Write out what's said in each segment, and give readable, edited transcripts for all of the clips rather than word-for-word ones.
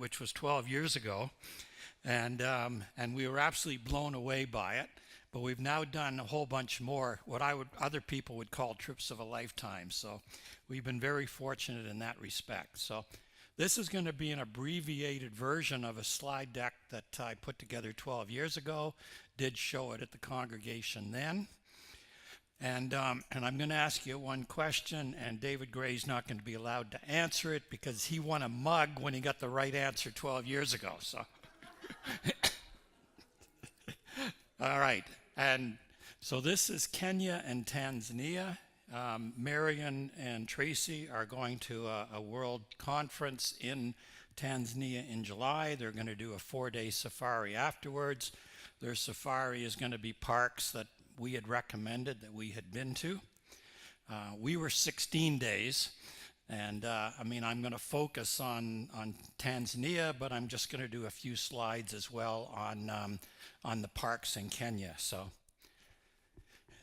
which was 12 years ago, and we were absolutely blown away by it. But we've now done a whole bunch more, what other people would call trips of a lifetime. So we've been very fortunate in that respect. So this is going to be an abbreviated version of a slide deck that I put together 12 years ago. Did show it at the congregation then. And I'm going to ask you one question, and David Gray's not going to be allowed to answer it because he won a mug when he got the right answer 12 years ago. So, all right. And so this is Kenya and Tanzania. Marion and Tracy are going to a world conference in Tanzania in July. They're going to do a 4-day safari afterwards. Their safari is going to be parks that we had recommended that we had been to. We were 16 days, and I'm going to focus on Tanzania, but I'm just going to do a few slides as well on the parks in Kenya. So,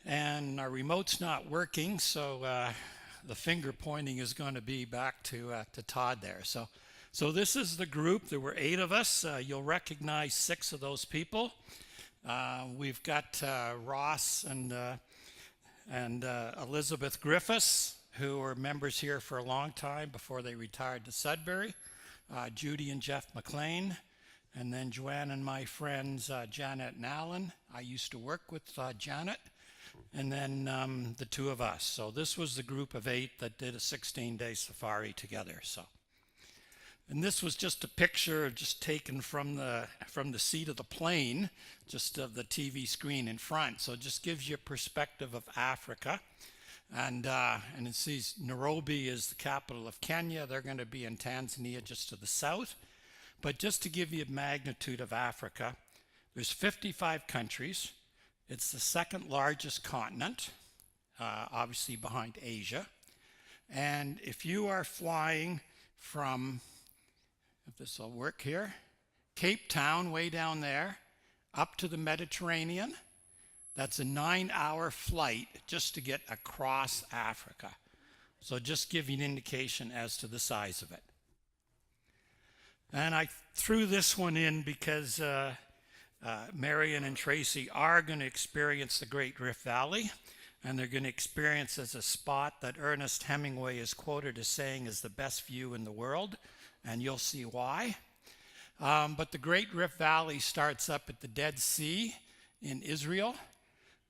and our remote's not working, so the finger pointing is going to be back to Todd there. So this is the group. There were 8 of us. You'll recognize 6 of those people. We've got Ross and Elizabeth Griffiths, who were members here for a long time before they retired to Sudbury. Judy and Jeff McLean, and then Joanne and my friends Janet and Alan. I used to work with Janet, and then the 2 of us. So this was the group of 8 that did a 16-day safari together. So. And this was just a picture just taken from the seat of the plane, just of the TV screen in front. So it just gives you a perspective of Africa. And it sees Nairobi is the capital of Kenya. They're going to be in Tanzania just to the south. But just to give you a magnitude of Africa, there's 55 countries. It's the 2nd largest continent, obviously behind Asia. And if you are flying from, if this will work here, Cape Town, way down there, up to the Mediterranean, that's a 9-hour flight just to get across Africa. So just give you an indication as to the size of it. And I threw this one in because Marion and Tracy are going to experience the Great Rift Valley, and they're going to experience as a spot that Ernest Hemingway is quoted as saying is the best view in the world. And you'll see why. But the Great Rift Valley starts up at the Dead Sea in Israel,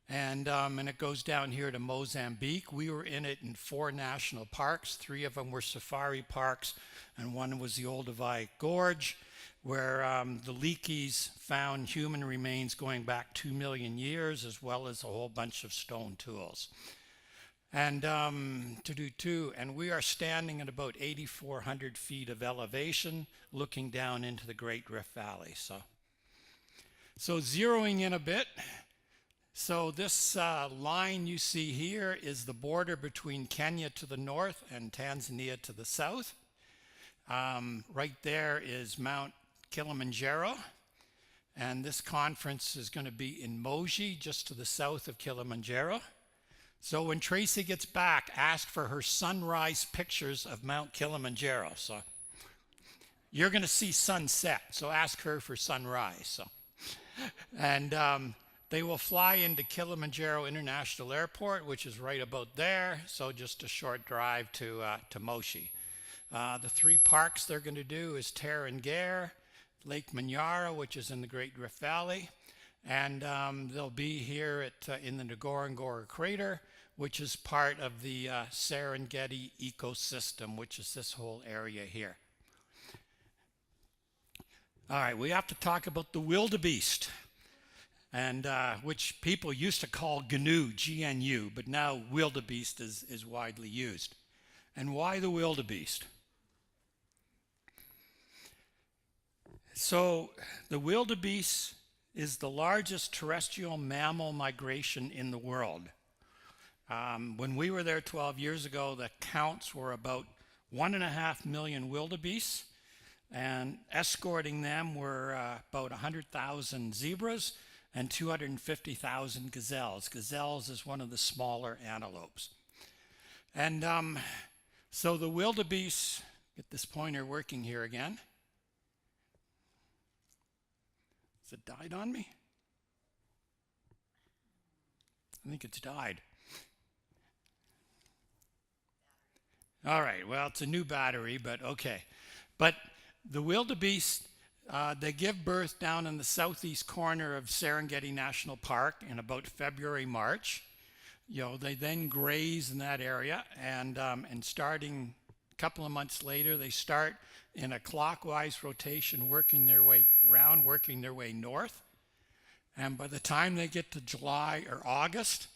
and it goes down here to Mozambique. We were in it in 4 national parks. 3 of them were safari parks, and one was the Olduvai Gorge, where the Leakeys found human remains going back 2 million years, as well as a whole bunch of stone tools. And and we are standing at about 8,400 feet of elevation, looking down into the Great Rift Valley. So zeroing in a bit, so this line you see here is the border between Kenya to the north and Tanzania to the south. Right there is Mount Kilimanjaro, and this conference is going to be in Moshi, just to the south of Kilimanjaro. So when Tracy gets back, ask for her sunrise pictures of Mount Kilimanjaro. So you're going to see sunset, so ask her for sunrise. So, and they will fly into Kilimanjaro International Airport, which is right about there. So just a short drive to Moshi. The 3 parks they're going to do is Tarangire, Lake Manyara, which is in the Great Rift Valley. And they'll be here in the Ngorongoro Crater, which is part of the Serengeti ecosystem, which is this whole area here. All right, we have to talk about the wildebeest, and which people used to call GNU, G-N-U, but now wildebeest is widely used. And why the wildebeest? So the wildebeest is the largest terrestrial mammal migration in the world. When we were there 12 years ago, the counts were about 1.5 million wildebeest, and escorting them were about 100,000 zebras and 250,000 gazelles. Gazelles is one of the smaller antelopes. And so the wildebeest, get this pointer working here again. Has it died on me? I think it's died. All right, well, it's a new battery, but okay. But the wildebeest, they give birth down in the southeast corner of Serengeti National Park in about February, March. They then graze in that area, and starting a couple of months later, they start in a clockwise rotation, working their way around, working their way north. And by the time they get to July or August,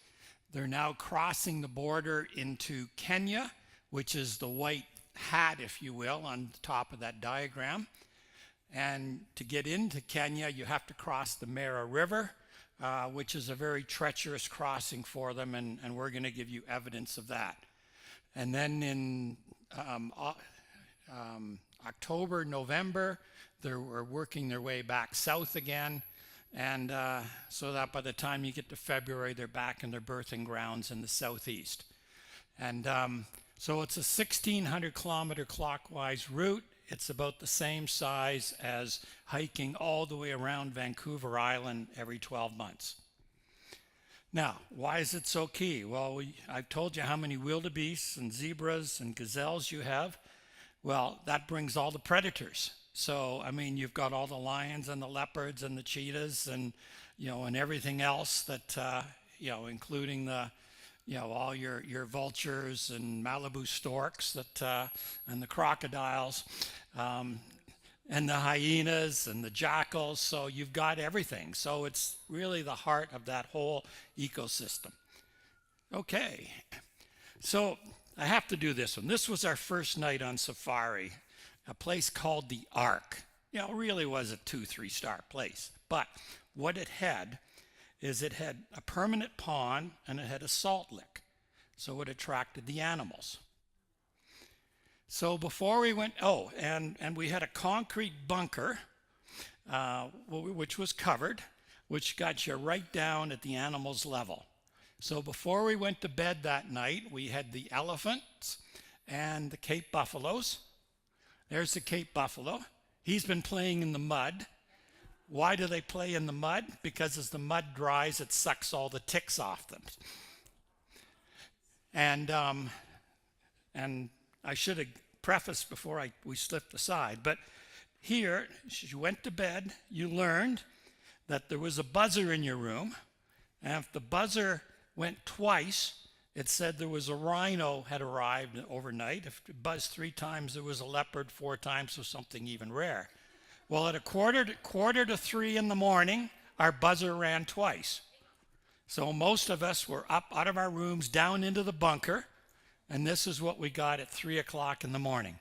they're now crossing the border into Kenya, which is the white hat, if you will, on the top of that diagram. And to get into Kenya, you have to cross the Mara River, which is a very treacherous crossing for them, and we're going to give you evidence of that. And then in October, November, they were working their way back south again, and so that by the time you get to February, they're back in their birthing grounds in the southeast. And so it's a 1,600 kilometer clockwise route. It's about the same size as hiking all the way around Vancouver Island every 12 months. Now, why is it so key? Well, I've told you how many wildebeests and zebras and gazelles you have. Well, that brings all the predators. So, I mean, you've got all the lions and the leopards and the cheetahs and, and everything else that, including the, all your vultures and Malibu storks and the crocodiles, and the hyenas and the jackals. So you've got everything. So it's really the heart of that whole ecosystem. Okay. So I have to do this one. This was our first night on safari, a place called the Ark. It really was a 2-3-star place. But what it had is it had a permanent pond and it had a salt lick. So it attracted the animals. So before we went, and we had a concrete bunker, which was covered, which got you right down at the animals' level. So before we went to bed that night, we had the elephants and the Cape buffaloes. There's the Cape buffalo. He's been playing in the mud. Why do they play in the mud? Because as the mud dries, it sucks all the ticks off them. And I should have prefaced before we slipped aside, but here, as you went to bed, you learned that there was a buzzer in your room, and if the buzzer went twice, it said there was a rhino had arrived overnight. If it buzzed 3 times, there was a leopard, 4 times, or something even rare. Well, at a quarter to 3 in the morning, our buzzer rang twice. So most of us were up out of our rooms, down into the bunker, and this is what we got at 3 o'clock in the morning.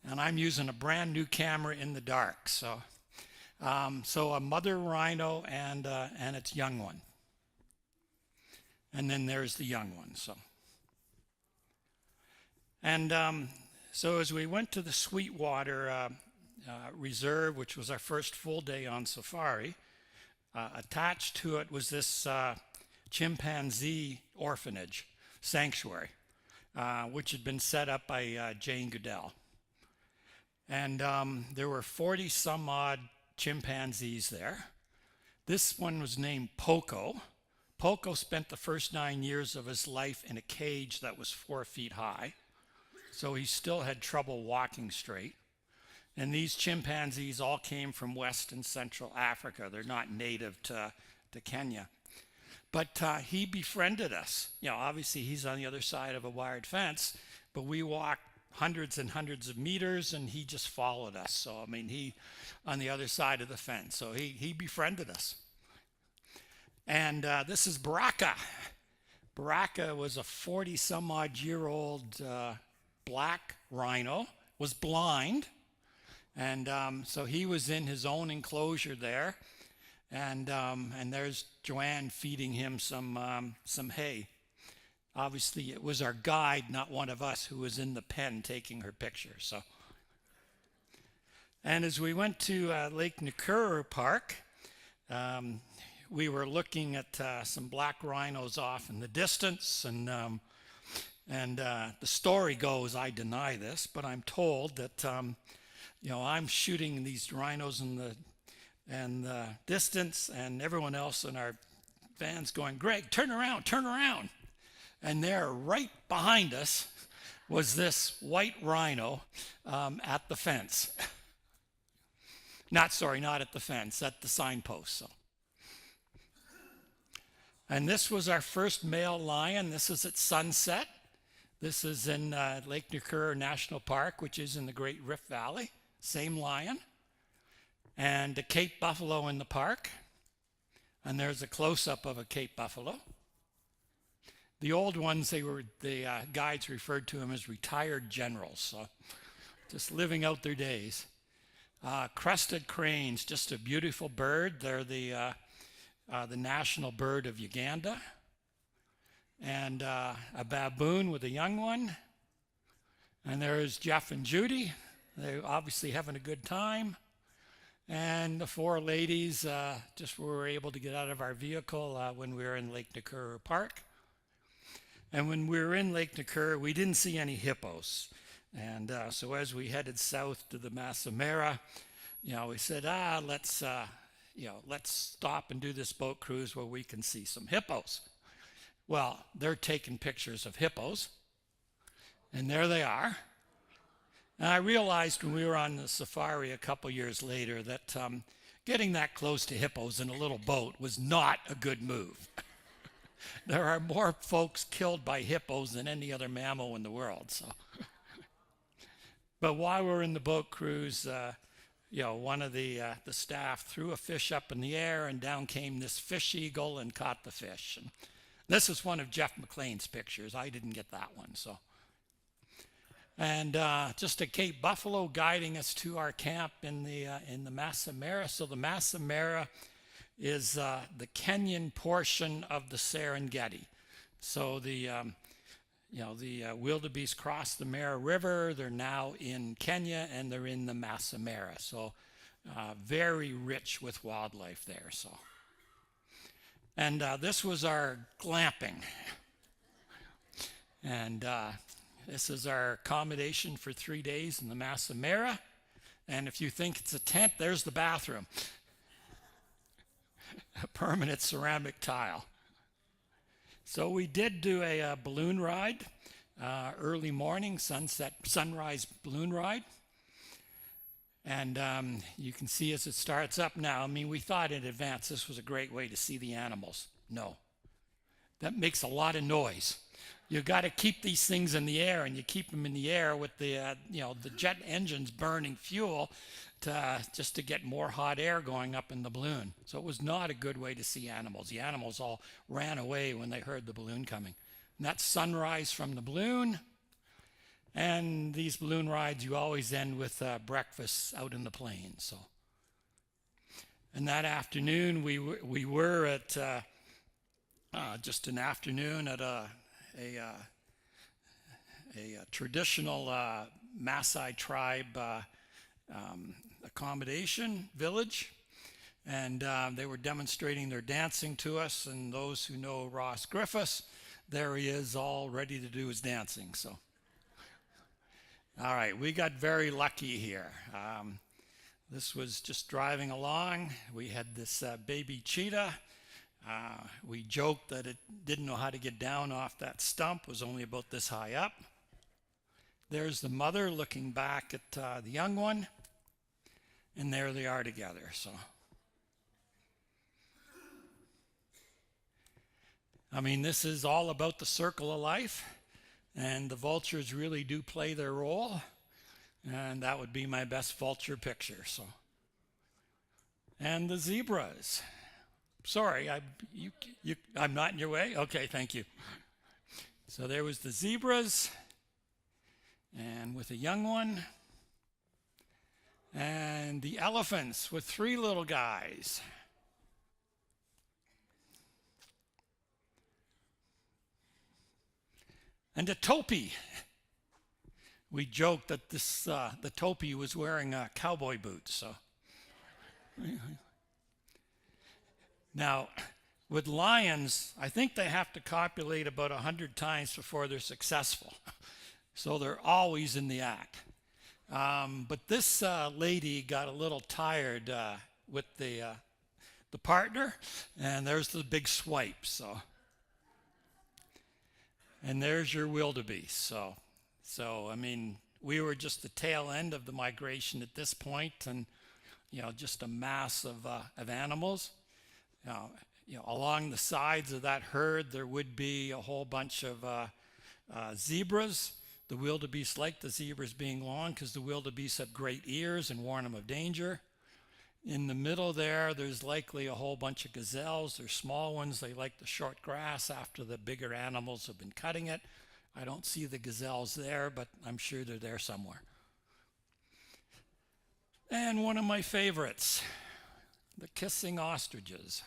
And I'm using a brand new camera in the dark. So a mother rhino and its young one. And then there's the young one. So as we went to the Sweetwater Reserve, which was our first full day on safari, attached to it was this chimpanzee orphanage, sanctuary, which had been set up by Jane Goodell. And there were 40 some odd chimpanzees there. This one was named Poco. Poco spent the first 9 years of his life in a cage that was 4 feet high. So he still had trouble walking straight. And these chimpanzees all came from West and Central Africa. They're not native to Kenya. But he befriended us. Obviously he's on the other side of a wired fence, but we walked hundreds and hundreds of meters and he just followed us. So, he on the other side of the fence. So he befriended us. And this is Baraka. Baraka was a 40 some odd year old black rhino, was blind. And so he was in his own enclosure there. And there's Joanne feeding him some hay. Obviously, it was our guide, not one of us, who was in the pen taking her picture. And as we went to Lake Nakuru Park, we were looking at some black rhinos off in the distance. And the story goes, I deny this, but I'm told that I'm shooting these rhinos in and the distance, and everyone else in our van's going, Greg, turn around, turn around. And there, right behind us, was this white rhino at the fence. Not at the fence, at the signpost. So. And this was our first male lion. This is at sunset. This is in Lake Nakuru National Park, which is in the Great Rift Valley. Same lion. And a Cape buffalo in the park. And there's a close-up of a Cape buffalo. The old ones, the guides referred to them as retired generals, so just living out their days. Crested cranes, just a beautiful bird. They're the national bird of Uganda. And a baboon with a young one. And there's Jeff and Judy. They're obviously having a good time. And the four ladies just were able to get out of our vehicle when we were in Lake Nakuru Park. And when we were in Lake Nakuru, we didn't see any hippos. And so as we headed south to the Masamara, we said, let's stop and do this boat cruise where we can see some hippos. Well, they're taking pictures of hippos, and there they are. And I realized when we were on the safari a couple years later that getting that close to hippos in a little boat was not a good move. There are more folks killed by hippos than any other mammal in the world. So, but while we were in the boat cruise, one of the staff threw a fish up in the air, and down came this fish eagle and caught the fish. And this is one of Jeff McLean's pictures. I didn't get that one. So, and just a Cape buffalo guiding us to our camp in the Masamara. So the Masamara is the Kenyan portion of the Serengeti. So the wildebeest crossed the Mara River. They're now in Kenya, and they're in the Masamara. So very rich with wildlife there. So, and this was our glamping, and this is our accommodation for 3 days in the Masamara. And if you think it's a tent, there's the bathroom. A permanent ceramic tile. So we did do a balloon ride, early morning, sunrise balloon ride. And you can see as it starts up now, we thought in advance this was a great way to see the animals. No. That makes a lot of noise. You've got to keep these things in the air, and you keep them in the air with the jet engines burning fuel just to get more hot air going up in the balloon. So it was not a good way to see animals. The animals all ran away when they heard the balloon coming. And that's sunrise from the balloon. And these balloon rides, you always end with breakfast out in the plains. So, and that afternoon, we were at just an afternoon at a traditional Maasai tribe accommodation village, and they were demonstrating their dancing to us. And those who know Ross Griffiths, there he is, all ready to do his dancing. So, all right, we got very lucky here. This was just driving along. We had this baby cheetah. We joked that it didn't know how to get down off that stump, was only about this high up. There's the mother looking back at the young one, and there they are together. So, this is all about the circle of life, and the vultures really do play their role, and that would be my best vulture picture. So, and the zebras. Sorry, I'm not in your way? Okay, thank you. So there was the zebras, and with a young one, and the elephants with 3 little guys. And a topi. We joked that the topi was wearing cowboy boots. So, now, with lions, I think they have to copulate about 100 times before they're successful. So they're always in the act. But this lady got a little tired the partner, and there's the big swipe. So, and there's your wildebeest. So I mean, we were just the tail end of the migration at this point, and just a mass of animals. Along the sides of that herd, there would be a whole bunch of zebras. The wildebeest like the zebras being long because the wildebeest have great ears and warn them of danger. In the middle there's likely a whole bunch of gazelles. They're small ones. They like the short grass after the bigger animals have been cutting it. I don't see the gazelles there, but I'm sure they're there somewhere. And one of my favorites, the kissing ostriches.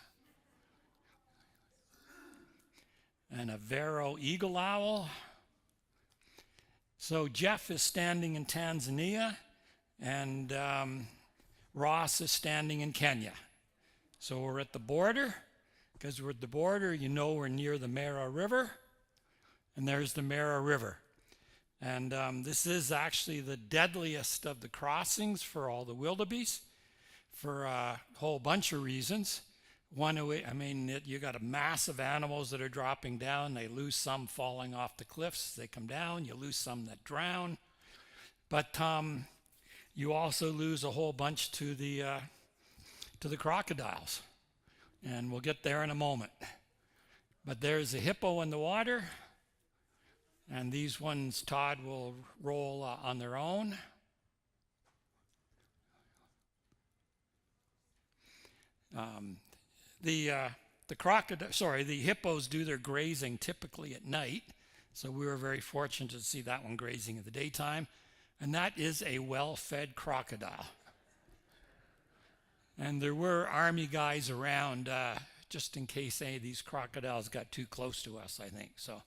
And a Vero eagle owl. So Jeff is standing in Tanzania, and Ross is standing in Kenya. So we're at the border. Because we're at the border, we're near the Mara River. And there's the Mara River. And this is actually the deadliest of the crossings for all the wildebeest for a whole bunch of reasons. One, you got a mass of animals that are dropping down. They lose some falling off the cliffs. They come down. You lose some that drown. But you also lose a whole bunch to the crocodiles. And we'll get there in a moment. But there's a hippo in the water. And these ones, Todd will roll on their own. The hippos do their grazing typically at night. So we were very fortunate to see that one grazing in the daytime. And that is a well-fed crocodile. And there were army guys around just in case any of these crocodiles got too close to us, I think. So.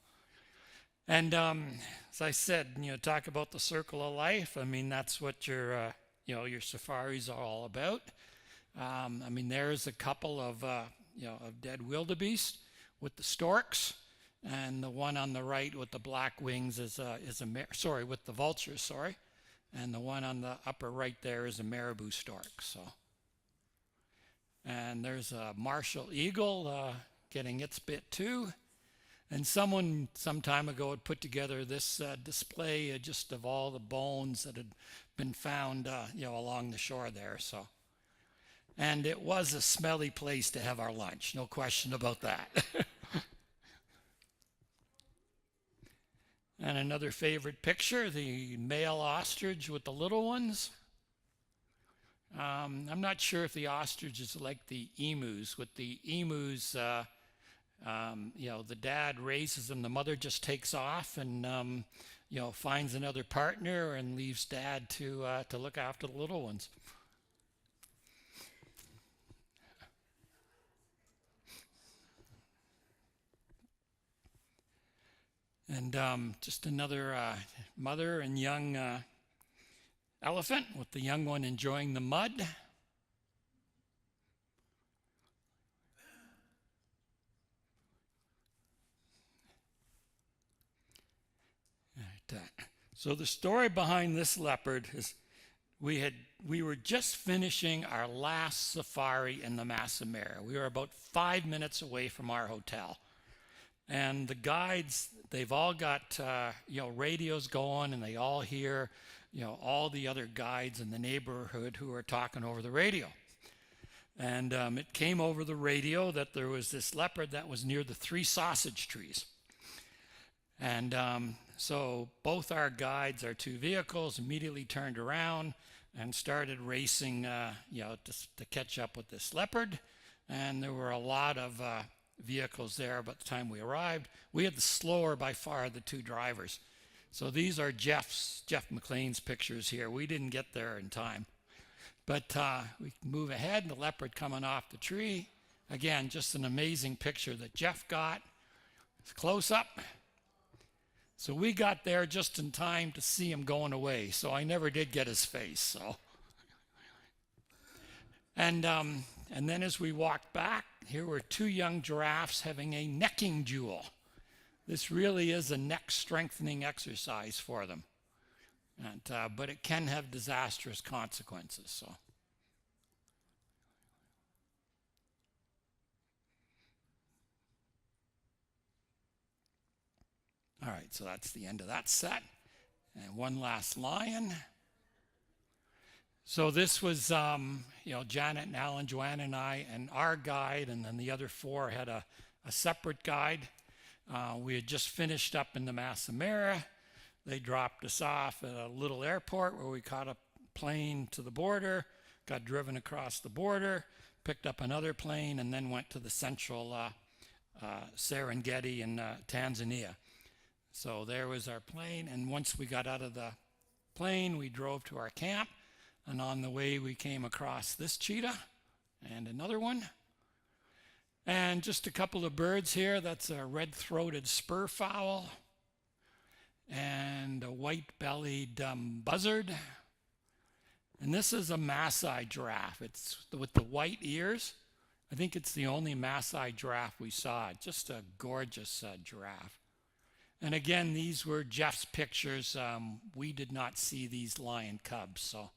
And as I said, talk about the circle of life. I mean, that's what your safaris are all about. There's a couple of dead wildebeest with the storks, and the one on the right with the black wings with the vultures. Sorry, and the one on the upper right there is a marabou stork. So, and there's a martial eagle getting its bit too. And someone some time ago had put together this display just of all the bones that had been found, along the shore there. So, and it was a smelly place to have our lunch, no question about that. And another favorite picture, the male ostrich with the little ones. I'm not sure if the ostrich is like the emus. With the emus, the dad raises them, the mother just takes off and, finds another partner and leaves dad to look after the little ones. And just another mother and young elephant with the young one enjoying the mud. So the story behind this leopard is we were just finishing our last safari in the Massa Mara. We were about 5 minutes away from our hotel. And the guides, they've all got radios going, and they all hear all the other guides in the neighborhood who are talking over the radio. And it came over the radio that there was this leopard that was near the 3 sausage trees. And so both our guides, our 2 vehicles, immediately turned around and started racing, to catch up with this leopard. And there were a lot of vehicles there by the time we arrived. We had the slower by far of the 2 drivers. So these are Jeff McLean's pictures here. We didn't get there in time. But we move ahead, and the leopard coming off the tree. Again, just an amazing picture that Jeff got. It's close up. So we got there just in time to see him going away. So I never did get his face. So, and then as we walked back, here were 2 young giraffes having a necking duel. This really is a neck strengthening exercise for them. And, but it can have disastrous consequences. So, All right, so that's the end of that set. And one last lion. So this was, Janet and Alan, Joanne and I, and our guide, and then the other four had a separate guide. We had just finished up in the Masamara. They dropped us off at a little airport where we caught a plane to the border, got driven across the border, picked up another plane, and then went to the central Serengeti in Tanzania. So there was our plane, and once we got out of the plane, we drove to our camp, and on the way we came across this cheetah and another one. And just a couple of birds here. That's a red-throated spurfowl and a white-bellied buzzard. And this is a Maasai giraffe. It's with the white ears. I think it's the only Maasai giraffe we saw. Just a gorgeous giraffe. And again, these were Jeff's pictures. We did not see these lion cubs. So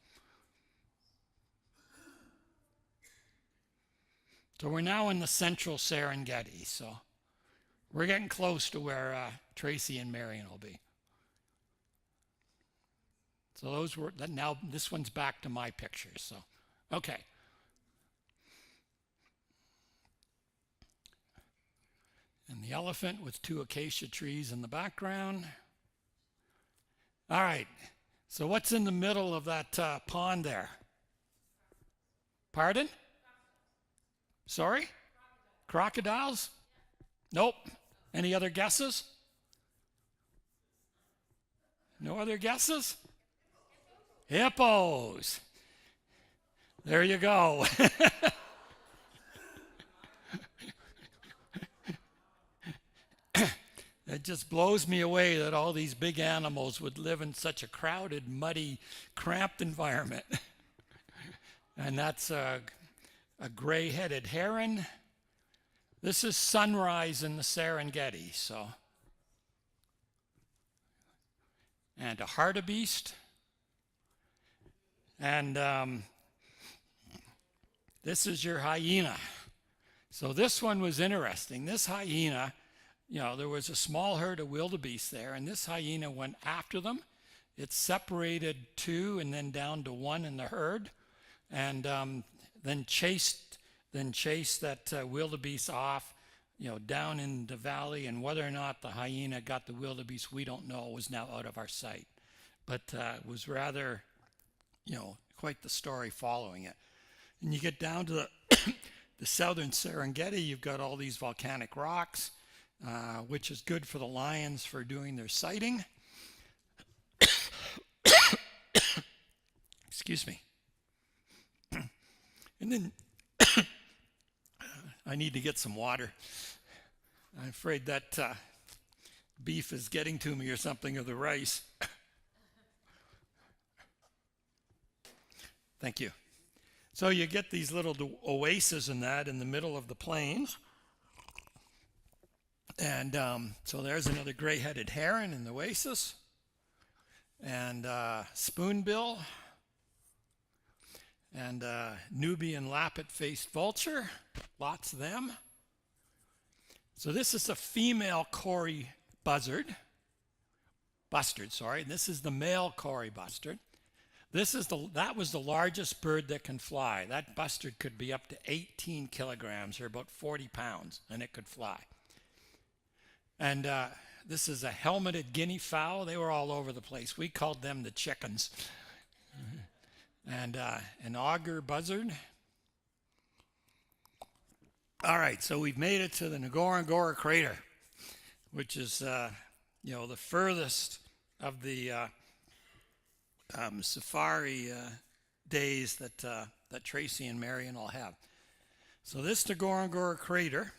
we're now in the central Serengeti. So we're getting close to where Tracy and Marion will be. So those were, now this one's back to my pictures. So, okay. And the elephant with two acacia trees in the background. All right. So what's in the middle of that pond there? Pardon? Sorry? Crocodiles? Nope. Any other guesses? No other guesses? Hippos. There you go. It just blows me away that all these big animals would live in such a crowded, muddy, cramped environment. And that's a gray-headed heron. This is sunrise in the Serengeti, so. And a hartebeest. And this is your hyena. So this one was interesting. This hyena, there was a small herd of wildebeest there, and this hyena went after them. It separated two and then down to one in the herd, and then chased that wildebeest off, down in the valley. And whether or not the hyena got the wildebeest, we don't know. It was now out of our sight. But it was rather, quite the story following it. And you get down to the southern Serengeti, you've got all these volcanic rocks, which is good for the lions for doing their sighting. Excuse me. And then I need to get some water. I'm afraid that beef is getting to me or something, or the rice. Thank you. So you get these little oases in the middle of the plains. And so there's another gray-headed heron in the oasis. And spoonbill. And Nubian lappet-faced vulture. Lots of them. So this is a female Cory bustard. And this is the male Cory bustard. That was the largest bird that can fly. That bustard could be up to 18 kilograms, or about 40 pounds, and it could fly. And this is a helmeted guinea fowl. They were all over the place. We called them the chickens. And an auger buzzard. All right, so we've made it to the Ngorongoro crater, which is, the furthest of the safari days that Tracy and Marion will have. So this Ngorongoro crater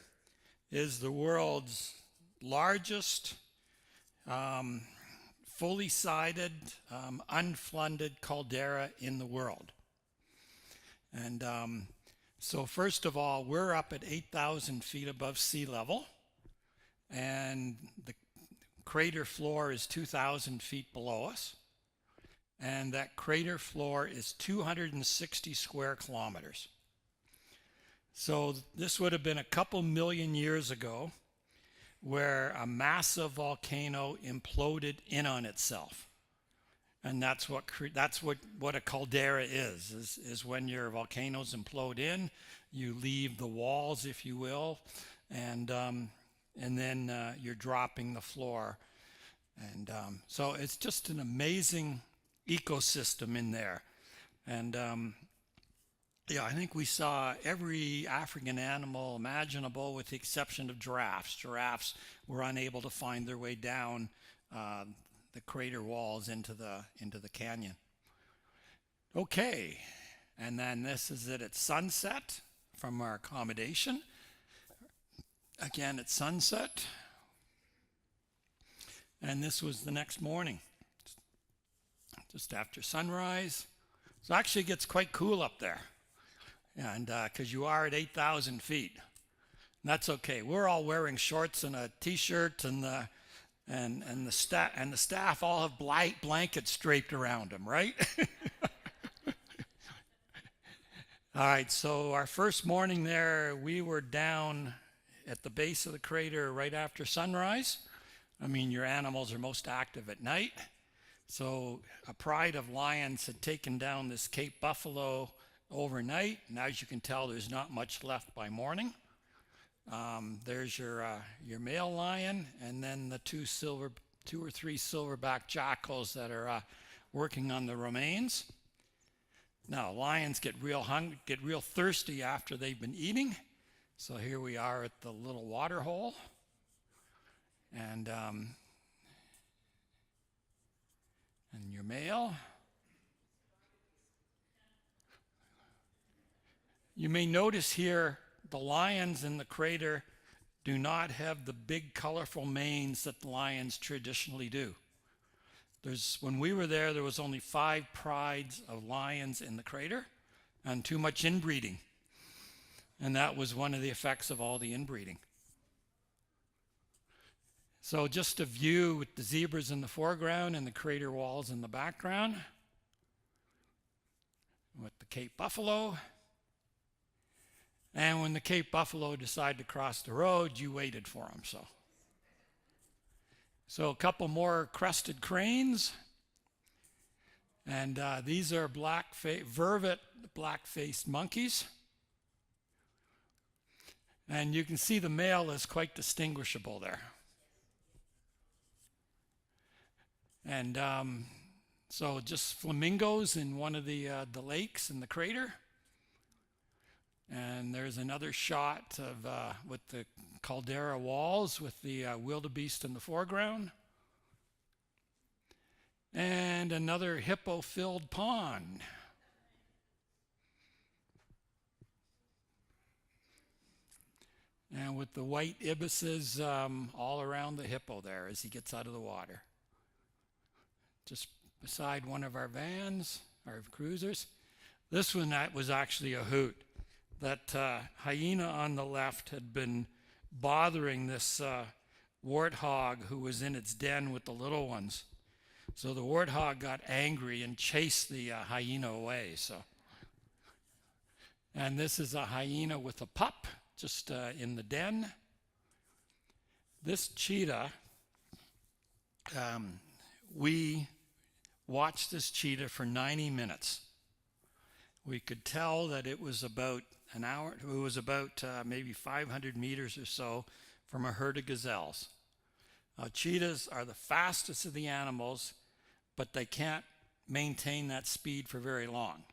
is the world's largest fully sided, unflooded caldera in the world. And so first of all, we're up at 8,000 feet above sea level, and the crater floor is 2,000 feet below us. And that crater floor is 260 square kilometers. So this would have been a couple million years ago where a massive volcano imploded in on itself. And that's what a caldera is when your volcanoes implode in, you leave the walls, if you will, and then you're dropping the floor. And so it's just an amazing ecosystem in there. And yeah, I think we saw every African animal imaginable with the exception of giraffes. Giraffes were unable to find their way down the crater walls into the canyon. Okay, and then this is it at sunset from our accommodation. Again at sunset. And this was the next morning, just after sunrise. So actually it gets quite cool up there, and because you are at 8,000 feet. And that's okay. We're all wearing shorts and a t-shirt, and the staff all have blankets draped around them, right? All right, so our first morning there, we were down at the base of the crater right after sunrise. I mean, your animals are most active at night. So a pride of lions had taken down this Cape Buffalo overnight, and as you can tell, there's not much left by morning. There's your male lion, and then the two or three silverback jackals that are working on the remains. Now, lions get real thirsty after they've been eating. So here we are at the little water hole. And your male. You may notice here the lions in the crater do not have the big colorful manes that the lions traditionally do. When we were there was only 5 prides of lions in the crater and too much inbreeding. And that was one of the effects of all the inbreeding. So just a view with the zebras in the foreground and the crater walls in the background. With the Cape Buffalo. And when the Cape Buffalo decided to cross the road, you waited for them. So a couple more crested cranes. And these are vervet black-faced monkeys. And you can see the male is quite distinguishable there. And so just flamingos in one of the lakes in the crater. And there's another shot of with the caldera walls with the wildebeest in the foreground. And another hippo-filled pond. And with the white ibises all around the hippo there as he gets out of the water. Just beside one of our vans, our cruisers. This one was actually a hoot. That hyena on the left had been bothering this warthog who was in its den with the little ones. So the warthog got angry and chased the hyena away. And this is a hyena with a pup just in the den. This cheetah, we watched this cheetah for 90 minutes. We could tell that it was about an hour. It was about maybe 500 meters or so from a herd of gazelles. Cheetahs are the fastest of the animals, but they can't maintain that speed for very long.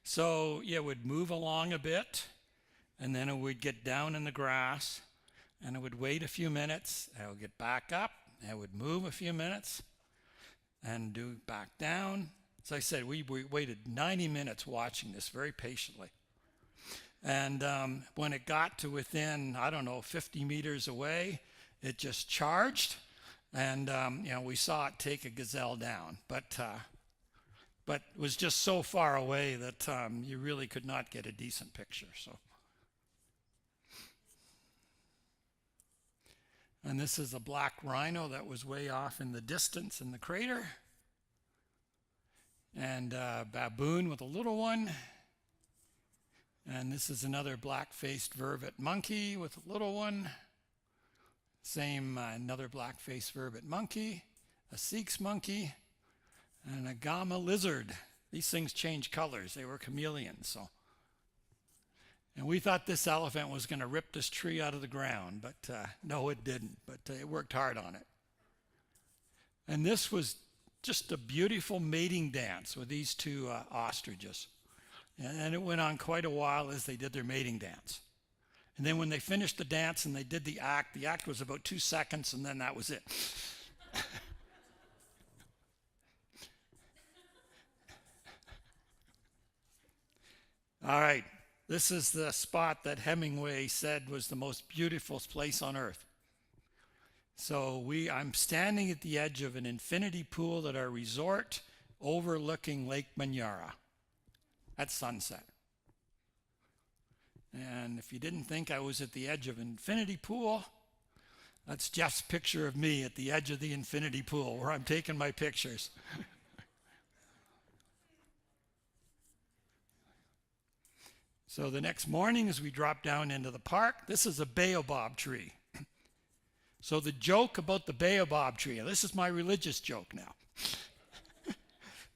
So it would move along a bit, and then it would get down in the grass, and it would wait a few minutes, and it would get back up, and it would move a few minutes, and do back down. As I said, we waited 90 minutes watching this very patiently. And when it got to within, 50 meters away, it just charged. And, we saw it take a gazelle down. But it was just so far away that you really could not get a decent picture. And this is a black rhino that was way off in the distance in the crater. And a baboon with a little one. And this is another black-faced vervet monkey with a little one. Same, another black-faced vervet monkey, a Seek's monkey, and a Gama lizard. These things change colors. They were chameleons. And we thought this elephant was going to rip this tree out of the ground, but no, it didn't. But it worked hard on it. And this was just a beautiful mating dance with these two ostriches. And it went on quite a while as they did their mating dance. And then when they finished the dance and they did the act was about 2 seconds, and then that was it. All right, this is the spot that Hemingway said was the most beautiful place on earth. So I'm standing at the edge of an infinity pool at our resort overlooking Lake Manyara at sunset. And if you didn't think I was at the edge of an infinity pool, that's Jeff's picture of me at the edge of the infinity pool where I'm taking my pictures. So the next morning as we drop down into the park, this is a baobab tree. So the joke about the baobab tree, and this is my religious joke now.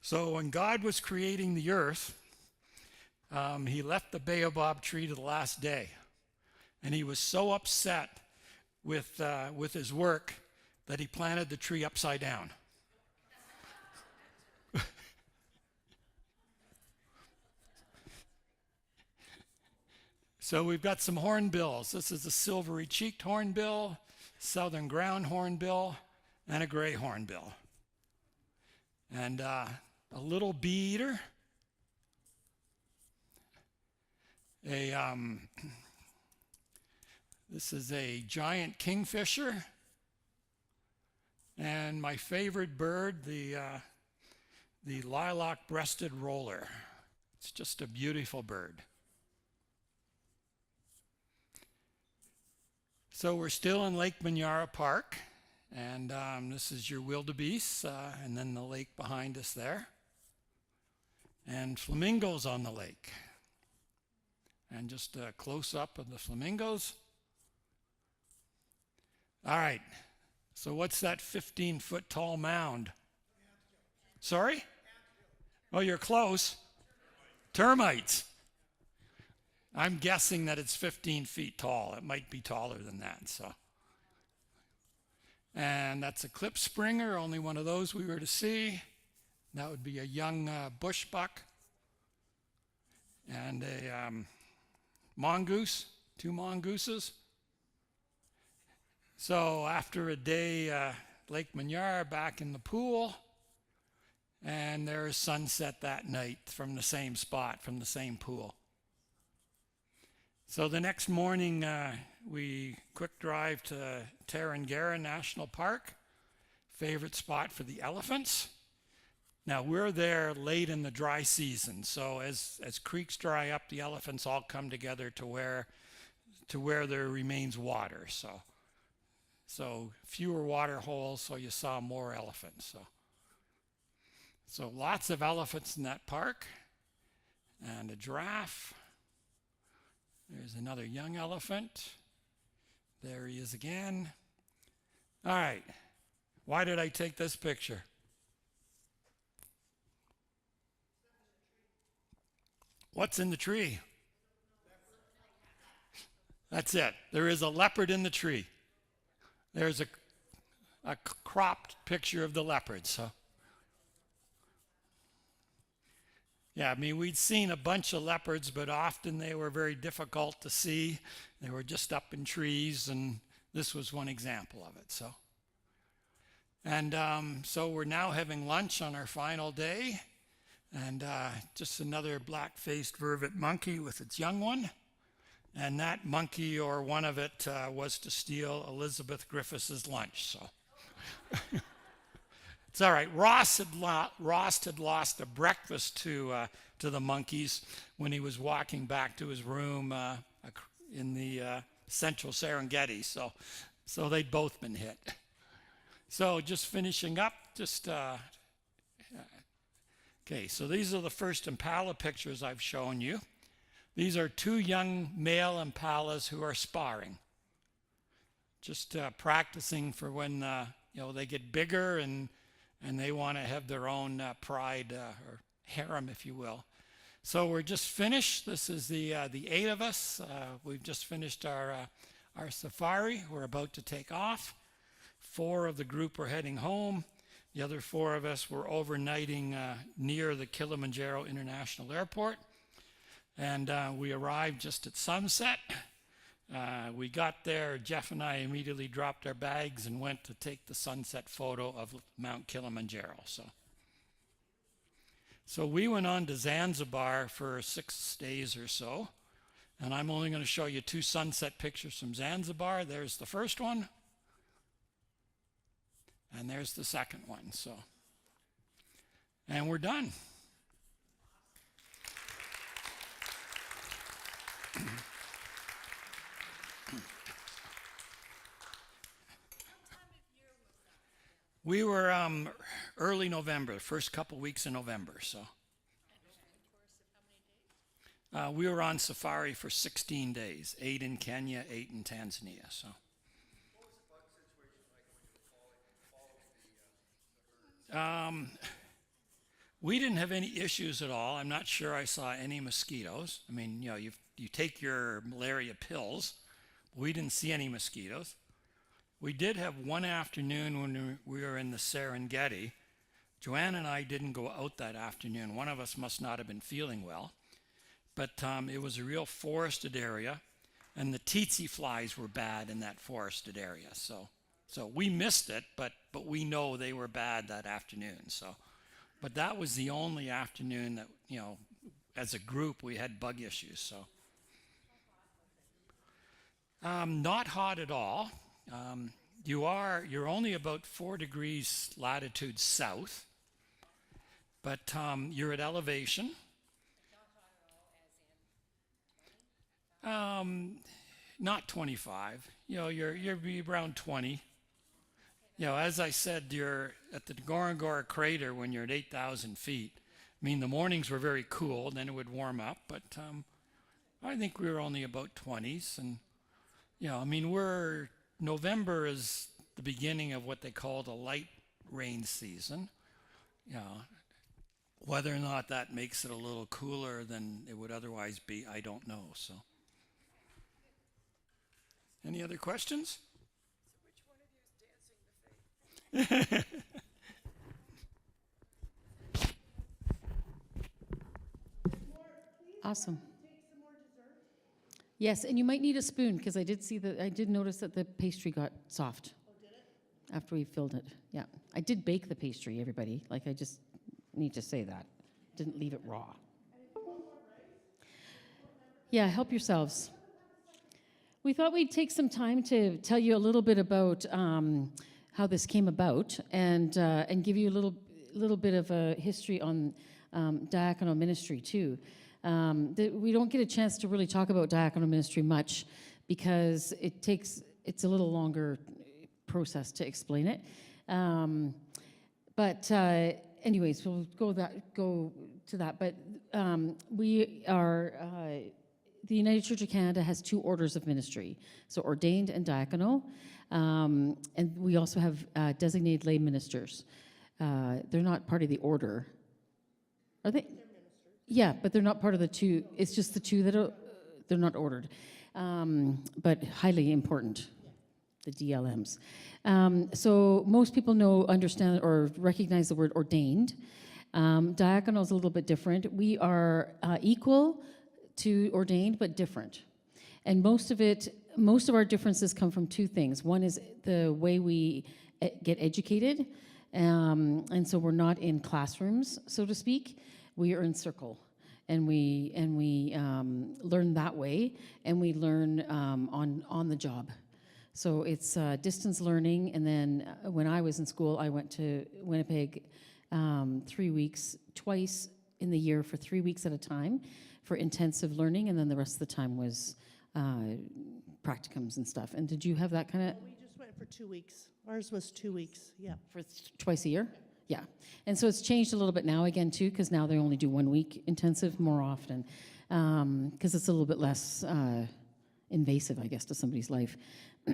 So when God was creating the earth, he left the baobab tree to the last day. And he was so upset with his work that he planted the tree upside down. So we've got some hornbills. This is a silvery-cheeked hornbill, southern ground hornbill, and a gray hornbill. And a little bee eater. This is a giant kingfisher. And my favorite bird, the lilac-breasted roller. It's just a beautiful bird. So we're still in Lake Manyara Park, and this is your wildebeest, and then the lake behind us there. And flamingos on the lake. And just a close-up of the flamingos. All right, so what's that 15-foot tall mound? Sorry? Oh, you're close. Termites. I'm guessing that it's 15 feet tall. It might be taller than that. And that's a clip springer, only one of those we were to see. That would be a young bush buck. And a mongoose, 2 mongooses. So after a day, Lake Manyara back in the pool, and there's sunset that night from the same spot, from the same pool. So the next morning, we quick drive to Tarangara National Park, favorite spot for the elephants. Now we're there late in the dry season, so as creeks dry up, the elephants all come together to where there remains water. So fewer water holes, so you saw more elephants. So lots of elephants in that park, and a giraffe. There's another young elephant. There he is again. All right. Why did I take this picture? What's in the tree? That's it. There is a leopard in the tree. There's a cropped picture of the leopard. So, yeah, I mean, we'd seen a bunch of leopards, but often they were very difficult to see. They were just up in trees, and this was one example of it. So we're now having lunch on our final day, and just another black-faced vervet monkey with its young one. And that monkey, or one of it, was to steal Elizabeth Griffiths' lunch. So it's all right. Ross had lost a breakfast to the monkeys when he was walking back to his room in the central Serengeti. So they'd both been hit. So just finishing up, okay, so these are the first impala pictures I've shown you. These are 2 young male impalas who are sparring. just practicing for when they get bigger and they want to have their own pride or harem, if you will. So we're just finished. This is the 8 of us. We've just finished our safari. We're about to take off. 4 of the group are heading home. The other 4 of us were overnighting near the Kilimanjaro International Airport. And we arrived just at sunset. We got there, Jeff and I immediately dropped our bags and went to take the sunset photo of Mount Kilimanjaro. So we went on to Zanzibar for 6 days or so. And I'm only going to show you 2 sunset pictures from Zanzibar. There's the first one. And there's the second one. And we're done. We were early November, first couple weeks in November. We were on safari for 16 days, 8 in Kenya, 8 in Tanzania. We didn't have any issues at all. I'm not sure I saw any mosquitoes. I mean, you take your malaria pills. We didn't see any mosquitoes. We did have one afternoon when we were in the Serengeti. Joanne and I didn't go out that afternoon. One of us must not have been feeling well. But it was a real forested area, and the tsetse flies were bad in that forested area. So we missed it, but we know they were bad that afternoon. But that was the only afternoon that, as a group, we had bug issues. Not hot at all. You're only about 4 degrees latitude south, but you're at elevation. Not 25. You're around 20. As I said, you're at the Ngorongoro crater when you're at 8,000 feet. I mean, the mornings were very cool, then it would warm up, but I think we were only about 20s. And, November is the beginning of what they call the light rain season. Whether or not that makes it a little cooler than it would otherwise be, I don't know. Any other questions? So which one of you is dancing the faith? Awesome. Yes, and you might need a spoon because I did notice that the pastry got soft. Oh, did it? After we filled it. Yeah. I did bake the pastry, everybody. I just need to say that. Didn't leave it raw. Yeah, help yourselves. We thought we'd take some time to tell you a little bit about how this came about and give you a little bit of a history on diaconal ministry too. We don't get a chance to really talk about diaconal ministry much because it's a little longer process to explain it. But anyways, we'll go to that. But we are, the United Church of Canada has 2 orders of ministry, so ordained and diaconal. And we also have designated lay ministers. They're not part of the order. Are they? Yeah, but they're not part of the 2. It's just the 2 that they're not ordered, but highly important, the DLMs. So most people understand, or recognize the word ordained. Diaconal is a little bit different. We are equal to ordained, but different. And most of our differences come from 2 things. One is the way we get educated, and so we're not in classrooms, so to speak. We are in circle, and we learn that way, and we learn on the job. So it's distance learning, and then when I was in school, I went to Winnipeg 3 weeks, twice in the year for 3 weeks at a time for intensive learning, and then the rest of the time was practicums and stuff. And did you have that kind of? We just went for 2 weeks. Ours was 2 weeks, yeah. For twice a year? Yeah. And so it's changed a little bit now again, too, because now they only do 1 week intensive more often, because it's a little bit less invasive, I guess, to somebody's life.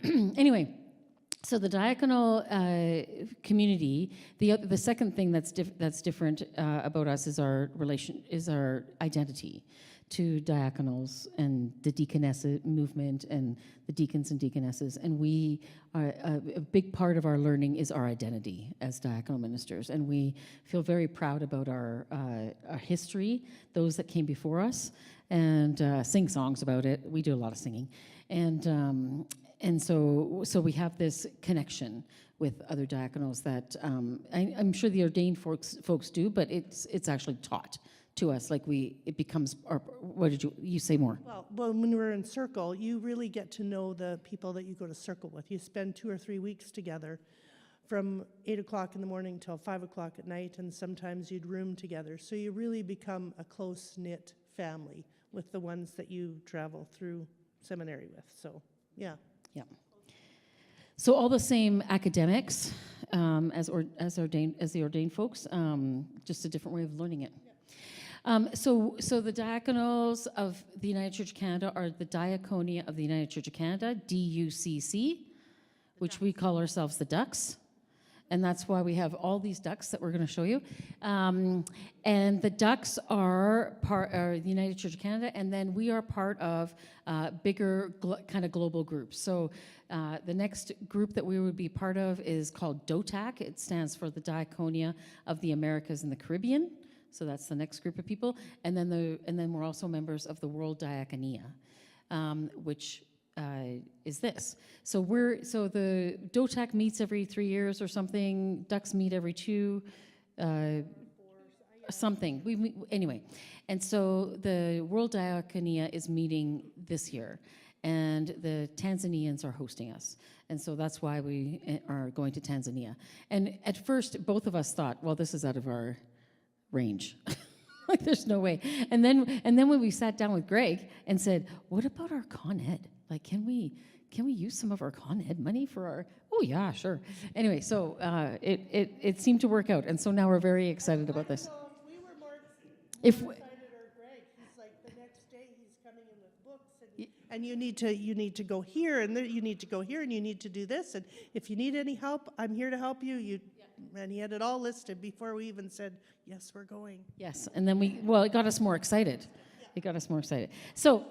Anyway, so the diaconal community, the second thing that's different about us is our identity to diaconals and the deaconess movement and the deacons and deaconesses. And we are a big part of our learning is our identity as diaconal ministers. And we feel very proud about our history, those that came before us, and sing songs about it. We do a lot of singing. And so we have this connection with other diaconals that I'm sure the ordained folks do, but it's actually taught to us, like it becomes our. What did you say more? Well, when we're in circle, you really get to know the people that you go to circle with. You spend 2 or 3 weeks together from 8 o'clock in the morning till 5 o'clock at night, and sometimes you'd room together. So you really become a close-knit family with the ones that you travel through seminary with. So, yeah. Yeah. So all the same academics as the ordained folks, just a different way of learning it. So the diaconals of the United Church of Canada are the Diaconia of the United Church of Canada, DUCC, which we call ourselves the Ducks. And that's why we have all these ducks that we're going to show you. And the ducks are the United Church of Canada, and then we are part of bigger kind of global groups. So the next group that we would be part of is called DOTAC. It stands for the Diaconia of the Americas and the Caribbean. So that's the next group of people. And then we're also members of the World Diaconia, which is this. So the DOTAC meets every 3 years or something. Ducks meet every 2, something. Anyway, and so the World Diaconia is meeting this year, and the Tanzanians are hosting us, and so that's why we are going to Tanzania. And at first, both of us thought, well, this is out of our range. Like, there's no way. And then when we sat down with Greg and said, what about our Con Ed? Like, can we use some of our Con Ed money for our? Oh yeah, sure. Anyway, so it seemed to work out, and so now we're very excited about this. So if we were more If excited, or Greg, he's like, the next day he's coming in with books, and you need to go here, and you need to go here, and you need to do this, and if you need any help, I'm here to help you. And he had it all listed before we even said, yes, we're going. Yes, and then it got us more excited. It got us more excited. So.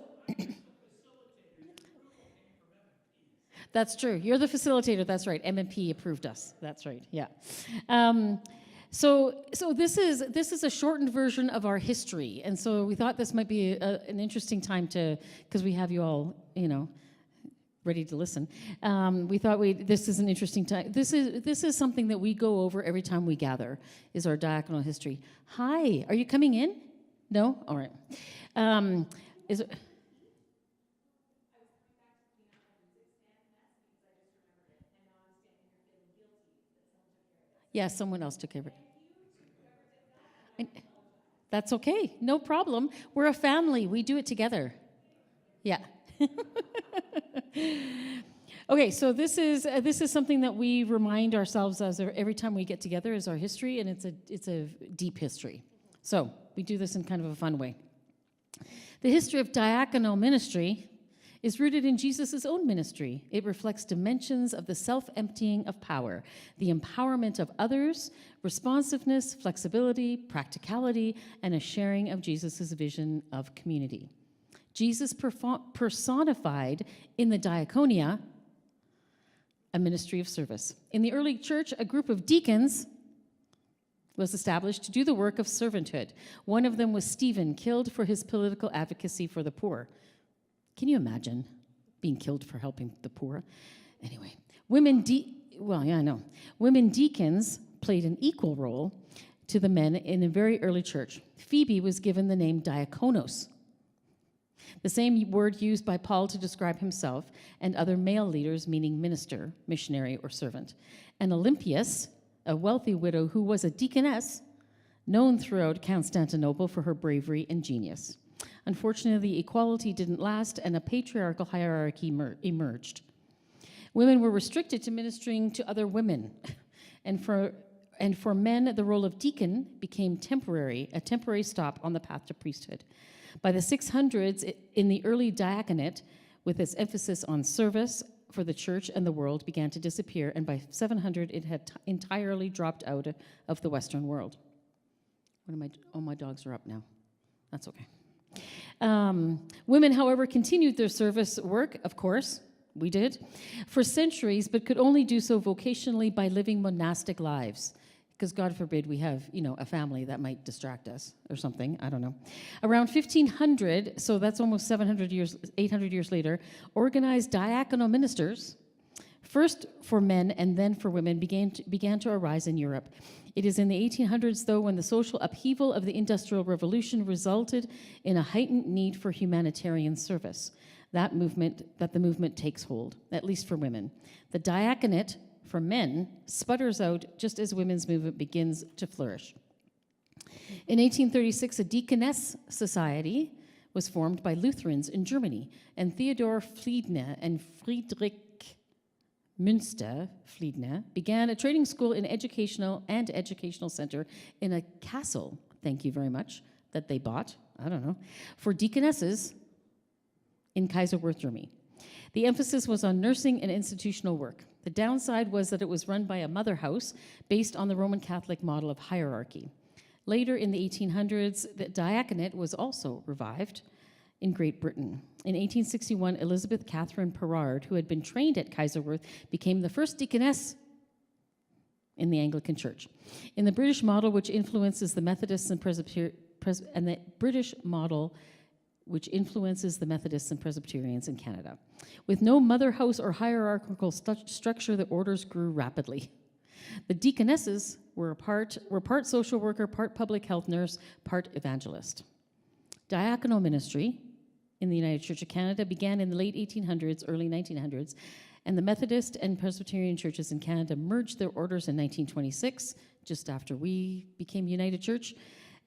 That's true. You're the facilitator. That's right. M&P approved us. That's right. Yeah. So this is a shortened version of our history, and so we thought this might be an interesting time because we have you all, ready to listen. We thought this is an interesting time. This is something that we go over every time we gather. Is our diaconal history. Hi, are you coming in? No. All right. Is it? Yeah, someone else took care of it. That's okay, no problem. We're a family, we do it together. Yeah. Okay, so this is something that we remind ourselves as every time we get together is our history, and it's a deep history. So we do this in kind of a fun way. The history of diaconal ministry is rooted in Jesus' own ministry. It reflects dimensions of the self-emptying of power, the empowerment of others, responsiveness, flexibility, practicality, and a sharing of Jesus' vision of community. Jesus personified in the diaconia a ministry of service. In the early church, a group of deacons was established to do the work of servanthood. One of them was Stephen, killed for his political advocacy for the poor. Can you imagine being killed for helping the poor? Anyway, women deacons played an equal role to the men in a very early church. Phoebe was given the name diakonos, the same word used by Paul to describe himself and other male leaders, meaning minister, missionary, or servant. And Olympias, a wealthy widow who was a deaconess, known throughout Constantinople for her bravery and genius. Unfortunately, equality didn't last, and a patriarchal hierarchy emerged. Women were restricted to ministering to other women, and for men, the role of deacon became a temporary stop on the path to priesthood. By the 600s, in the early diaconate, with its emphasis on service, for the church and the world began to disappear, and by 700 it had entirely dropped out of the Western world. My dogs are up now. That's okay. Women, however, continued their service work, of course, we did, for centuries, but could only do so vocationally by living monastic lives. Because God forbid we have, a family that might distract us or something, I don't know. Around 1500, so that's almost 800 years later, organized diaconal ministers, first for men and then for women, began to arise in Europe. It is in the 1800s, though, when the social upheaval of the Industrial Revolution resulted in a heightened need for humanitarian service. That the movement takes hold, at least for women. The diaconate for men sputters out just as women's movement begins to flourish. In 1836, a deaconess society was formed by Lutherans in Germany, and Theodor Fliedner and Friedrich Münster Fliedner began a training school and educational center in a castle, thank you very much, that they bought, for deaconesses in Kaiserwerth, Germany. The emphasis was on nursing and institutional work. The downside was that it was run by a mother house based on the Roman Catholic model of hierarchy. Later in the 1800s, the diaconate was also revived in Great Britain. In 1861, Elizabeth Catherine Perrard, who had been trained at Kaiserwerth, became the first deaconess in the Anglican Church. In the British model, which influences the Methodists and Presbyterians in Canada. With no mother house or hierarchical structure, the orders grew rapidly. The deaconesses were part social worker, part public health nurse, part evangelist. Diaconal ministry in the United Church of Canada began in the late 1800s, early 1900s, and the Methodist and Presbyterian churches in Canada merged their orders in 1926, just after we became United Church,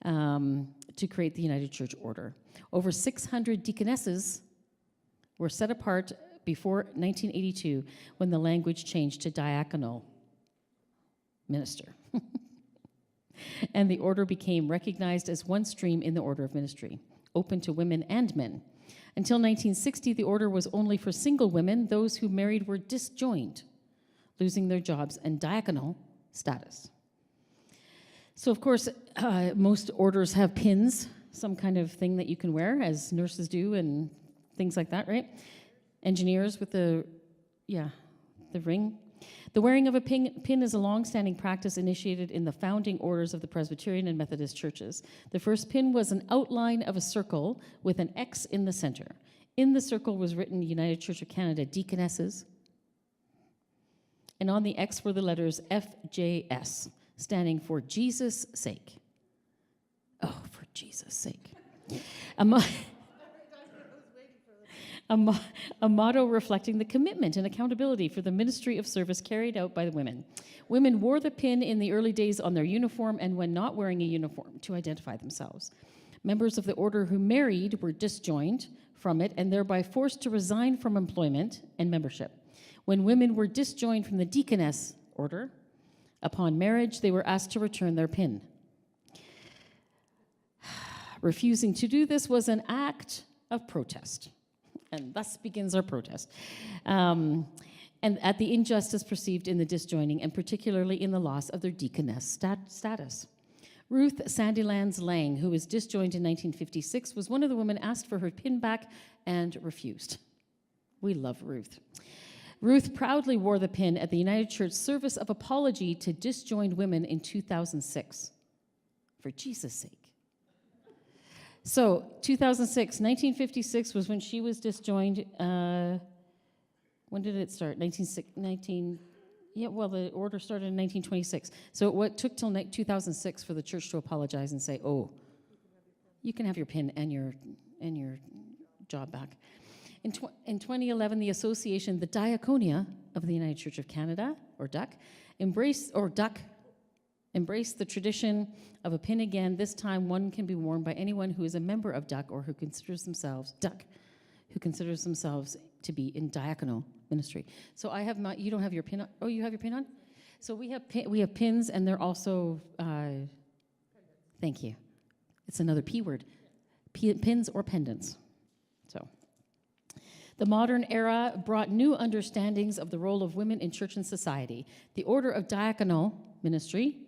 to create the United Church Order. Over 600 deaconesses were set apart before 1982, when the language changed to diaconal minister. And the order became recognized as one stream in the order of ministry, open to women and men. Until 1960, the order was only for single women. Those who married were disjoined, losing their jobs and diaconal status. So, of course, most orders have pins, some kind of thing that you can wear, as nurses do, and things like that, right? Engineers with the ring. The wearing of a pin is a long-standing practice initiated in the founding orders of the Presbyterian and Methodist churches. The first pin was an outline of a circle with an X in the center. In the circle was written United Church of Canada Deaconesses, and on the X were the letters FJS, standing for Jesus' sake. Oh, for Jesus' sake. A motto reflecting the commitment and accountability for the ministry of service carried out by the women. Women wore the pin in the early days on their uniform and when not wearing a uniform to identify themselves. Members of the order who married were disjoined from it and thereby forced to resign from employment and membership. When women were disjoined from the deaconess order, upon marriage, they were asked to return their pin. Refusing to do this was an act of protest. And thus begins our protest. And at the injustice perceived in the disjoining, and particularly in the loss of their deaconess status. Ruth Sandilands Lang, who was disjoined in 1956, was one of the women asked for her pin back and refused. We love Ruth. Ruth proudly wore the pin at the United Church Service of Apology to Disjoined Women in 2006. For Jesus' sake. So, 2006, 1956 was when she was disjoined. When did it start? The order started in 1926. So what took till 2006 for the church to apologize and say, oh, you can have your pin and your job back. In 2011, the association, the Diaconia of the United Church of Canada, or DUC, embraced the tradition of a pin again. This time, one can be worn by anyone who is a member of DUC or who considers themselves to be in diaconal ministry. So I have you don't have your pin on? Oh, you have your pin on? So we have pins, and they're also, thank you. It's another P word. Pins or pendants. So The modern era brought new understandings of the role of women in church and society. The Order of Diaconal Ministry,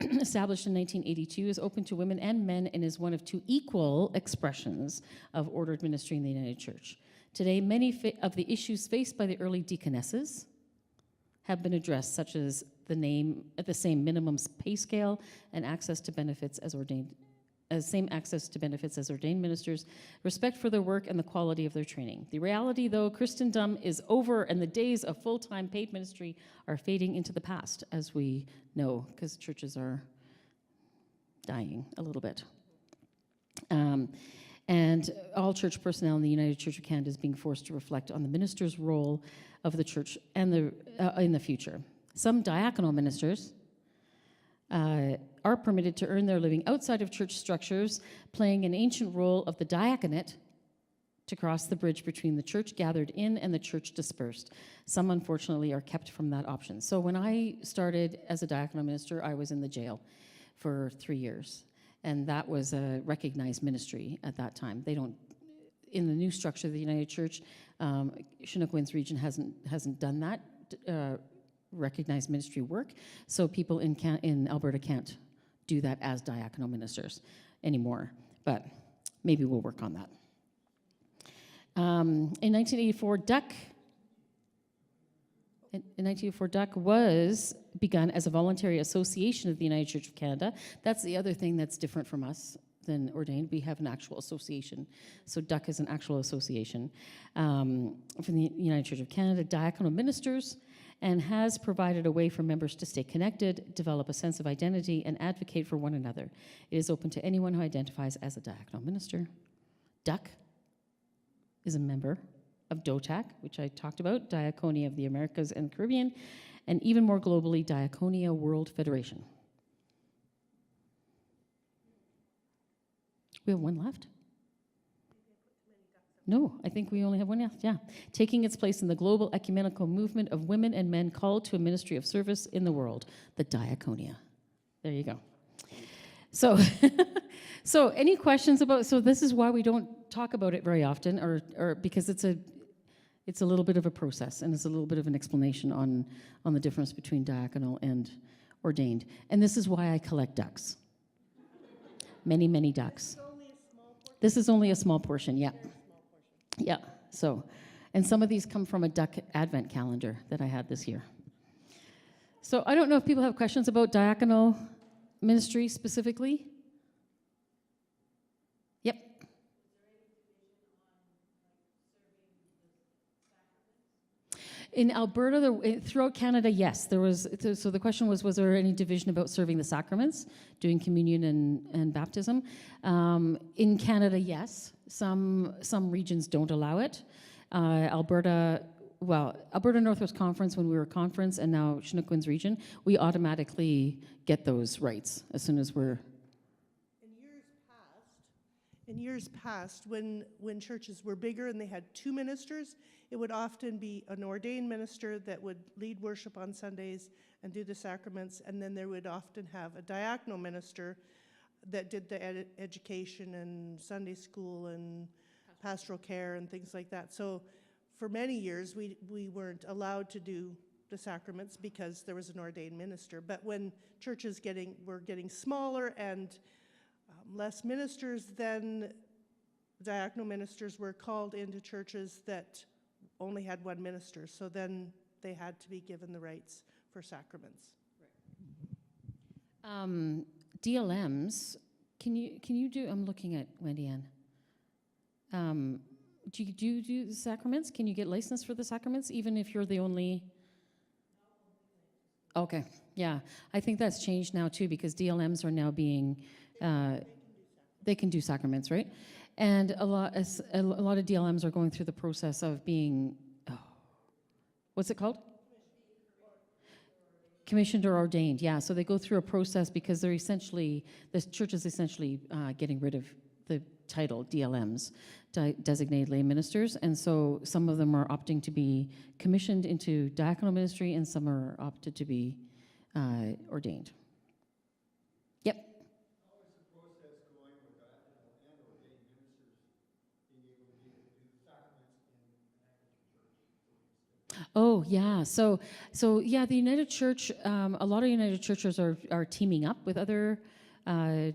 established in 1982, is open to women and men and is one of two equal expressions of ordered ministry in the United Church. Today, many of the issues faced by the early deaconesses have been addressed, such as the same minimum pay scale and access to benefits as ordained same access to benefits as ordained ministers, respect for their work and the quality of their training. The reality, though, Christendom is over and the days of full-time paid ministry are fading into the past, as we know, because churches are dying a little bit. And all church personnel in the United Church of Canada is being forced to reflect on the minister's role of the church and in the future. Some diaconal ministers are permitted to earn their living outside of church structures, playing an ancient role of the diaconate to cross the bridge between the church gathered in and the church dispersed. Some, unfortunately, are kept from that option. So when I started as a diaconal minister, I was in the jail for 3 years, and that was a recognized ministry at that time. They don't, in the new structure of the United Church, Chinook Winds region hasn't done that recognized ministry work, so people in Alberta can't do that as diaconal ministers anymore, but maybe we'll work on that. In 1984, DUC was begun as a voluntary association of the United Church of Canada. That's the other thing that's different from us than ordained. We have an actual association. So DUC is an actual association from the United Church of Canada, diaconal ministers, and has provided a way for members to stay connected, develop a sense of identity, and advocate for one another. It is open to anyone who identifies as a diaconal minister. DUC is a member of DOTAC, which I talked about, Diaconia of the Americas and Caribbean, and even more globally, Diaconia World Federation. We have one left? No, I think we only have one left, yeah. Taking its place in the global ecumenical movement of women and men called to a ministry of service in the world, the Diaconia. There you go. So, so any questions about, so this is why we don't talk about it very often, or because it's a little bit of a process, and it's a little bit of an explanation on the difference between diaconal and ordained. And this is why I collect ducks. Many, many ducks. This is only a small portion, yeah. Yeah, so, and some of these come from a duck advent calendar that I had this year. So I don't know if people have questions about diaconal ministry specifically. Yep. In Alberta, throughout Canada, yes, there was. So the question was there any division about serving the sacraments, doing communion and baptism? In Canada, yes. Some regions don't allow it. Alberta Northwest Conference, when we were a conference, and now Chinook Winds region, we automatically get those rights as soon as we're. In years past, when churches were bigger and they had 2 ministers, it would often be an ordained minister that would lead worship on Sundays and do the sacraments, and then there would often have a diaconal minister that did the education and Sunday school and pastoral care and things like that. So for many years, we weren't allowed to do the sacraments because there was an ordained minister. But when churches were getting smaller and less ministers, then diaconal ministers were called into churches that only had 1 minister. So then they had to be given the rights for sacraments. DLMs, can you do, I'm looking at Wendy Ann. Do you do the sacraments? Can you get licensed for the sacraments, even if you're the only? Okay, yeah. I think that's changed now too, because DLMs are now being, they can do sacraments, right? And a lot of DLMs are going through the process of being, what's it called? Commissioned or ordained, yeah. So they go through a process because they're essentially, the church is essentially getting rid of the title DLMs, designated lay ministers, and so some of them are opting to be commissioned into diaconal ministry, and some are opted to be ordained. Yep. How is the process going with diaconal and ordained ministers being able to do sacraments in an Oh, yeah. So yeah, the United Church, a lot of United churches are teaming up with other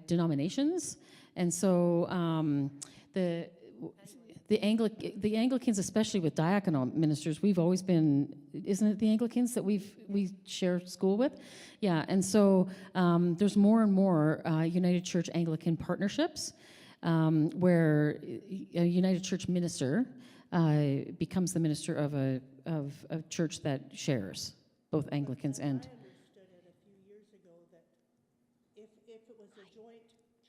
denominations. And so the Anglicans, especially with diaconal ministers, we've always been, isn't it the Anglicans that we share school with? Yeah, and so there's more and more United Church Anglican partnerships where a United Church minister becomes the minister of a church that shares both Anglicans and. I understood it a few years ago that if it was a joint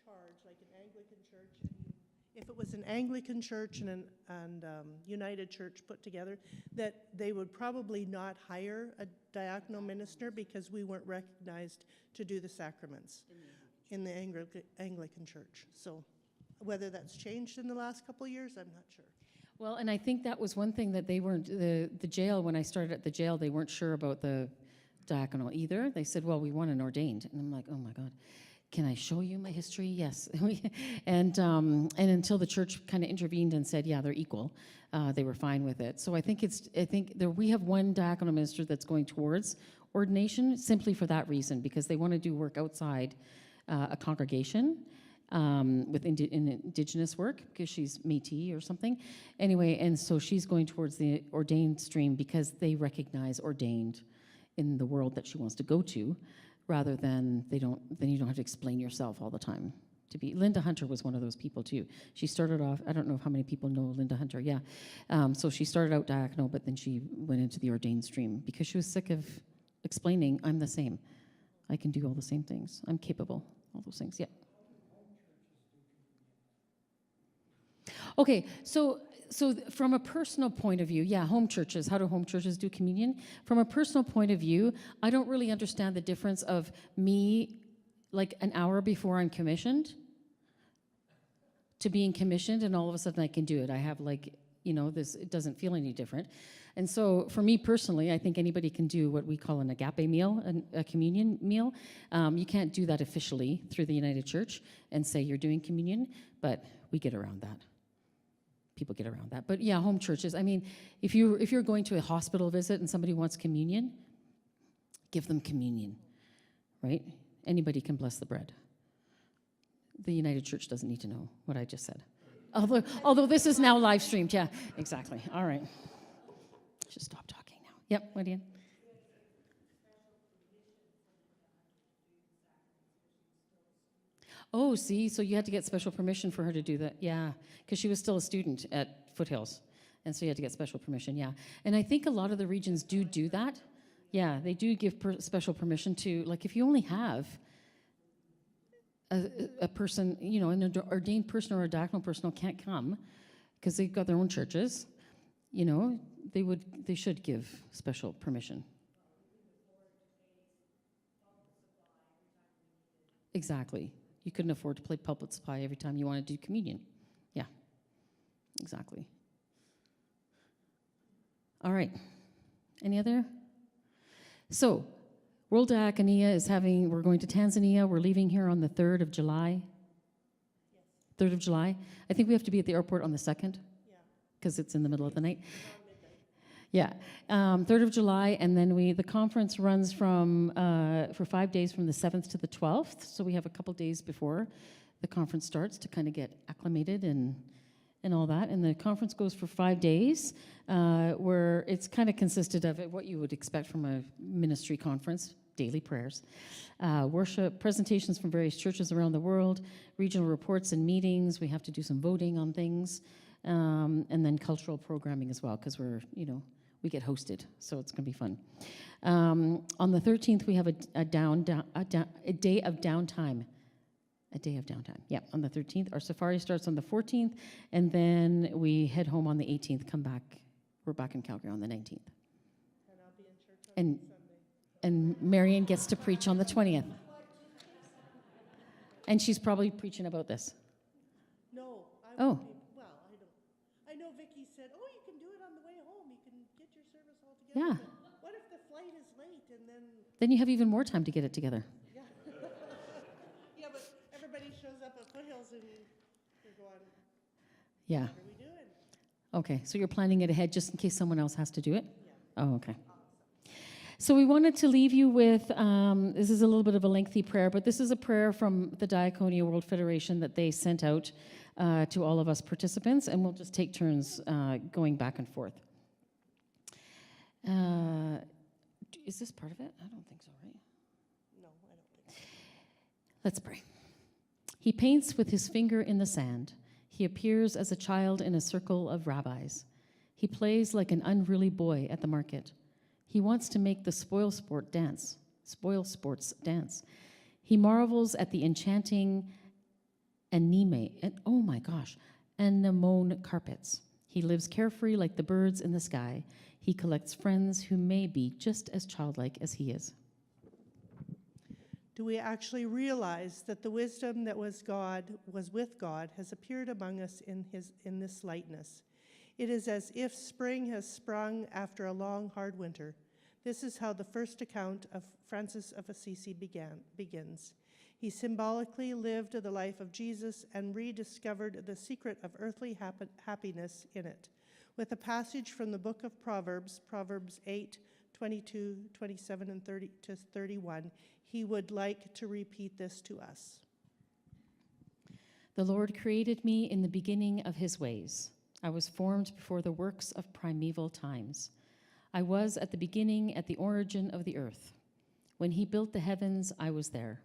charge, like an Anglican church, if it was an Anglican church and United Church put together, that they would probably not hire a diaconal minister because we weren't recognized to do the sacraments in the Anglican church. So whether that's changed in the last couple of years, I'm not sure. Well, and I think that was one thing that they weren't, the jail, when I started at the jail, they weren't sure about the diaconal either. They said, well, we want an ordained. And I'm like, oh my God, can I show you my history? Yes. And until the church kind of intervened and said, yeah, they're equal, they were fine with it. So I think we have one diaconal minister that's going towards ordination simply for that reason, because they want to do work outside a congregation. With indigenous work, because she's Métis or something. Anyway, and so she's going towards the ordained stream because they recognize ordained in the world that she wants to go to, rather than then you don't have to explain yourself all the time. To be Linda Hunter was one of those people too. She started off, I don't know how many people know Linda Hunter, yeah. So she started out diaconal, but then she went into the ordained stream because she was sick of explaining, I'm the same. I can do all the same things. I'm capable, all those things, yeah. Okay, so from a personal point of view, yeah, home churches, how do home churches do communion? From a personal point of view, I don't really understand the difference of me, like an hour before I'm commissioned, to being commissioned, and all of a sudden I can do it. I have this, it doesn't feel any different. And so for me personally, I think anybody can do what we call an agape meal, a communion meal. You can't do that officially through the United Church and say you're doing communion, but we get around that. People get around that. But yeah, home churches, I mean, if you're going to a hospital visit and somebody wants communion, give them communion, right? Anybody can bless the bread. The United Church doesn't need to know what I just said. Although this is now live streamed, yeah, exactly. All right. Should stop talking now. Yep, Lydia. Oh, see, so you had to get special permission for her to do that. Yeah, because she was still a student at Foothills, and so you had to get special permission, yeah. And I think a lot of the regions do that. Yeah, they do give special permission to, like, if you only have a person, an ordained person or a diaconal person who can't come because they've got their own churches, they should give special permission. Exactly. You couldn't afford to play public supply every time you want to do communion. Yeah, exactly. All right. Any other? So, World Diaconia is we're going to Tanzania. We're leaving here on the 3rd of July. Yes. 3rd of July. I think we have to be at the airport on the 2nd. Yeah. Because it's in the middle of the night. Yeah, 3rd of July, and then the conference runs for 5 days from the 7th to the 12th, so we have a couple days before the conference starts to kind of get acclimated and all that, and the conference goes for 5 days, where it's kind of consisted of what you would expect from a ministry conference, daily prayers, worship, presentations from various churches around the world, regional reports and meetings, we have to do some voting on things, and then cultural programming as well, because we get hosted, so it's going to be fun. On the 13th, we have a day of downtime. A day of downtime, yeah, on the 13th. Our safari starts on the 14th, and then we head home on the 18th, come back. We're back in Calgary on the 19th. And I'll be in church on Sunday. And Marion gets to preach on the 20th. And she's probably preaching about this. No, I Oh. won't be. Well, I don't. I know Vicki said, "Oh, you can do it on the way home. You can get your service all together." Yeah. But what if the flight is late and then? Then you have even more time to get it together. Yeah. Yeah, but everybody shows up at Foothills and they're going, Yeah. "What are we doing?" Okay, so you're planning it ahead just in case someone else has to do it? Oh, okay. So we wanted to leave you with, this is a little bit of a lengthy prayer, but this is a prayer from the Diaconia World Federation that they sent out to all of us participants, and we'll just take turns going back and forth. Is this part of it? I don't think so, right? No, I don't think so. Let's pray. He paints with his finger in the sand. He appears as a child in a circle of rabbis. He plays like an unruly boy at the market. He wants to make the spoil sports dance. He marvels at the enchanting anemone carpets. He lives carefree like the birds in the sky. He collects friends who may be just as childlike as he is. Do we actually realize that the wisdom that was with God has appeared among us in this lightness? It is as if spring has sprung after a long, hard winter. This is how the first account of Francis of Assisi begins. He symbolically lived the life of Jesus and rediscovered the secret of earthly happiness in it. With a passage from the book of Proverbs, Proverbs 8, 22, 27, and 30 to 31, he would like to repeat this to us. The Lord created me in the beginning of his ways. I was formed before the works of primeval times. I was at the beginning, at the origin of the earth. When he built the heavens, I was there.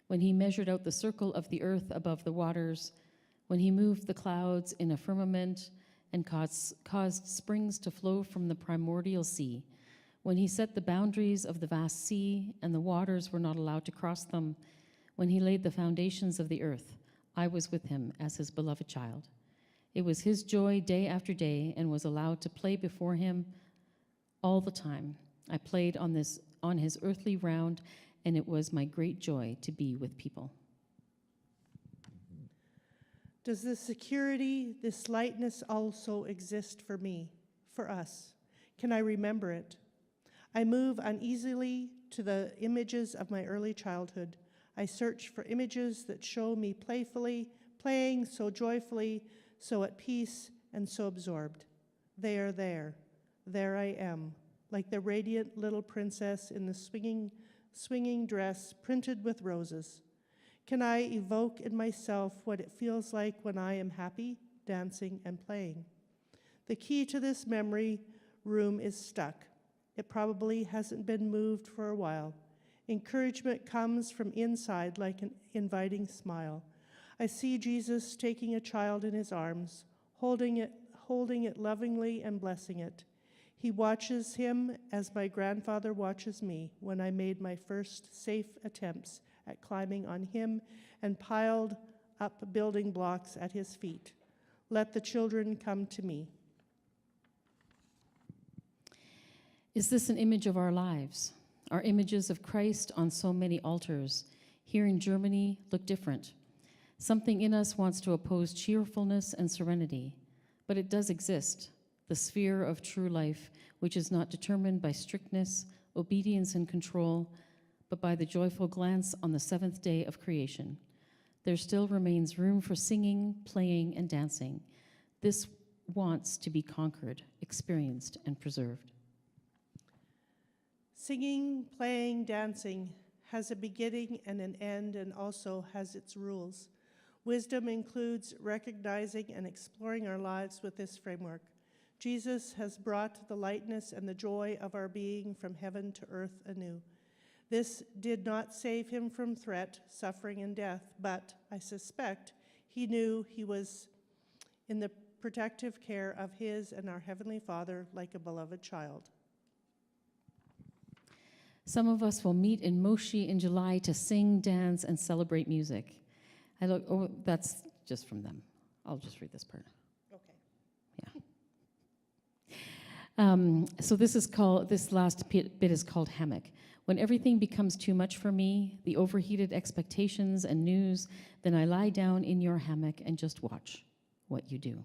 When he measured out the circle of the earth above the waters, when he moved the clouds in a firmament and caused springs to flow from the primordial sea, when he set the boundaries of the vast sea and the waters were not allowed to cross them, when he laid the foundations of the earth, I was with him as his beloved child. It was his joy day after day and was allowed to play before him all the time. I played on his earthly round, and it was my great joy to be with people. Does this security, this lightness also exist for me, for us? Can I remember it? I move uneasily to the images of my early childhood. I search for images that show me playfully, playing so joyfully, so at peace and so absorbed. They are there. There I am, like the radiant little princess in the swinging dress printed with roses. Can I evoke in myself what it feels like when I am happy, dancing, and playing? The key to this memory room is stuck. It probably hasn't been moved for a while. Encouragement comes from inside like an inviting smile. I see Jesus taking a child in his arms, holding it lovingly and blessing it. He watches him as my grandfather watches me when I made my first safe attempts at climbing on him and piled up building blocks at his feet. Let the children come to me. Is this an image of our lives? Our images of Christ on so many altars here in Germany look different. Something in us wants to oppose cheerfulness and serenity, but it does exist, the sphere of true life, which is not determined by strictness, obedience, and control, but by the joyful glance on the seventh day of creation. There still remains room for singing, playing, and dancing. This wants to be conquered, experienced, and preserved. Singing, playing, dancing has a beginning and an end and also has its rules. Wisdom includes recognizing and exploring our lives with this framework. Jesus has brought the lightness and the joy of our being from heaven to earth anew. This did not save him from threat, suffering, and death, but I suspect he knew he was in the protective care of his and our Heavenly Father like a beloved child. Some of us will meet in Moshi in July to sing, dance, and celebrate music. That's just from them. I'll just read this part. Okay. Yeah. So this last bit is called hammock. When everything becomes too much for me, the overheated expectations and news, then I lie down in your hammock and just watch what you do.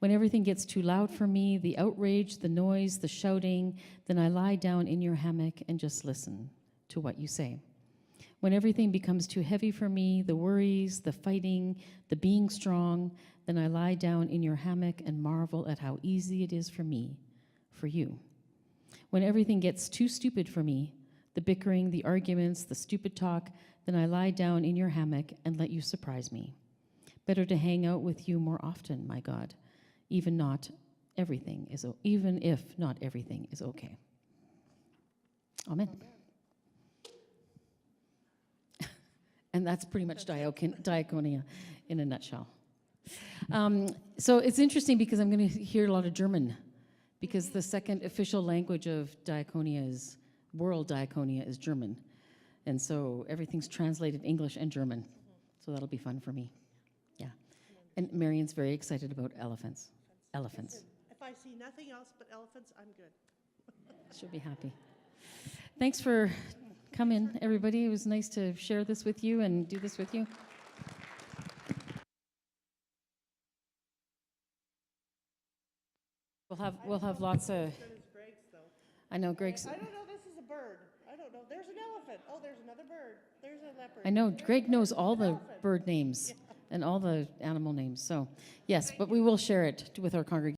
When everything gets too loud for me, the outrage, the noise, the shouting, then I lie down in your hammock and just listen to what you say. When everything becomes too heavy for me, the worries, the fighting, the being strong, then I lie down in your hammock and marvel at how easy it is for me, for you. When everything gets too stupid for me, the bickering, the arguments, the stupid talk, then I lie down in your hammock and let you surprise me. Better to hang out with you more often, my God, even if not everything is okay. Amen. And that's pretty much diaconia in a nutshell. So it's interesting because I'm going to hear a lot of German, because the second official language of world diaconia is German. And so everything's translated English and German. So that'll be fun for me. Yeah. And Marion's very excited about elephants. Elephants. If I see nothing else but elephants, I'm good. She'll be happy. Thanks for coming, everybody. It was nice to share this with you and do this with you. We'll have lots of. I know Greg's. I don't know. This is a bird. I don't know. There's an elephant. Oh, there's another bird. There's a leopard. I know Greg knows all the bird names and all the animal names. So yes, but we will share it with our congregation.